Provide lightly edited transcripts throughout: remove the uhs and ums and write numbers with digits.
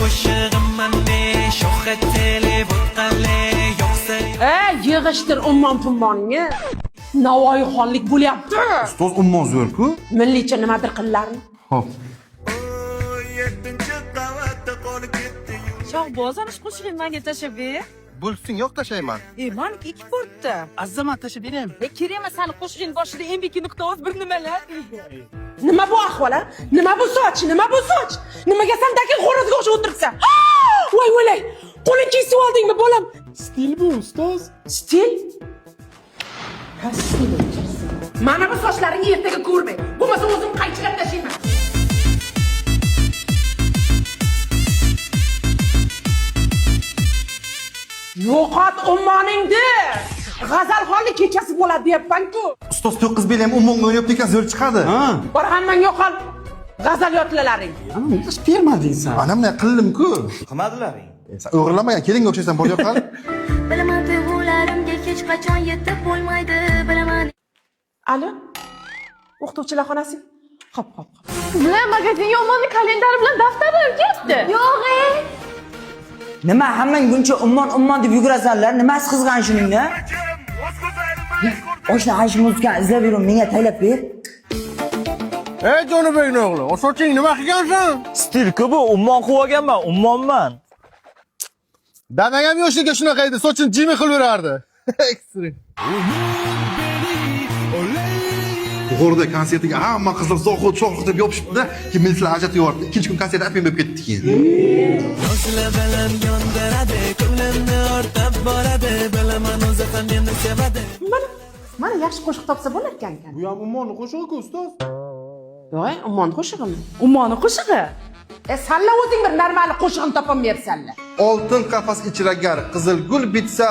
qo'shig'imman de sho'x telefon qale yo'qsa yig'ishtir ummon-pummoningni. Navoiyxonlik bo'lyapti. Ustoz ummon zo'r-ku. Millicha nimadir qillaring. Xo'p. Shohboz ana shu qo'shig'ini menga tashlab ber. Bo'lsin, yo'q tashlayman. Meniki 2 portda. Azamat tashlab beraymi? Kerak sani qo'shig'ing boshida mbk.uz bir nimalar. Nima bu ahvol? Nima bu soch? Nima bu soch? Nimaga sandagi xo'rozga o'xshab o'tiribsan? Voy voy. Qo'ling kesib oldingmi, bolam? Stil bu, ustoz. Stil? Stil. Mana bu sochlaringni ertaga ko'rmay. Bo'lmasa o'zim qaychilab tashlayman. Yo'qot ummoningni. G'azalxonlik kechasi bo'ladi deyapman-ku. Ustoz 9 bel ham ummonga o'ynayapti ekan, zo'r chiqadi. Bor hammang yo'qol. G'azal yotlalaring. Ana hech bermading sen. Ana bunday qildim-ku. Qilmadilaring. Sen o'g'irlamagan, kelinga o'xshaysan, bor yo'qol. Bilaman tuyg'ularimga hech qachon yetib bo'lmaydi, bilaman. Alo? O'qituvchilar xonasi? Xo'p. Bilan magazinga ummonni kalendari bilan daftarlar ketdi. Yo'q, Nima hammang buncha ummon deb yugurasanlar? Nimasi qizg'an shuningda? Oshna aysh muzikani izlab yurib menga taylab ber. Ey Jonibekning o'g'li, o soching nima qilgansan? Stil-ku bu, ummon qilib olganman, ummonman. Dadang ham yoshligiga shunaqa edi, sochini jimi qilib yurardi. Ekstrem. G'o'rda konsertiga hamma qizlar zo'q deb yopishibdi-da, keyin miltlar ajratib yubordi. Ikkinchi kun konsert aytmay bo'lib ketdi keyin. Yoshlar bilan yondiradi ko'nglimni ortib boradi bilaman o'zi ham meni sevadi Mana yaxshi qo'shiq topsa bo'lar ekan. Bu ham ummonni qo'shig'i-ku, ustoz. Voy, ummon qo'shig'imi? Ummoni qo'shig'i. Salla o'zing bir normal qo'shig'ini topolmayapsanlar. Oltin qafas ichiragar qizil gul bitsa,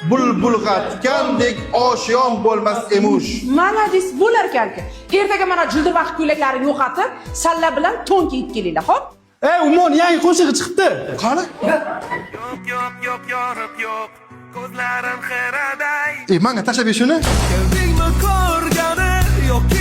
bulbulg'a tikandek oshiyon bo'lmas emush. Mana dis bo'lar ekan-ku. Ertaga mana juldur vaqt ko'ylaklarini yo'qotib, salla bilan to'n kiyib kelinglar, xo'p? Ey, ummon yangi qo'shig'i chiqdi. Qani? yo'q yorib yo'q ko'zlarim xiraday Menga tashlab ber shuni. Keldingmi ko'rgani yo'q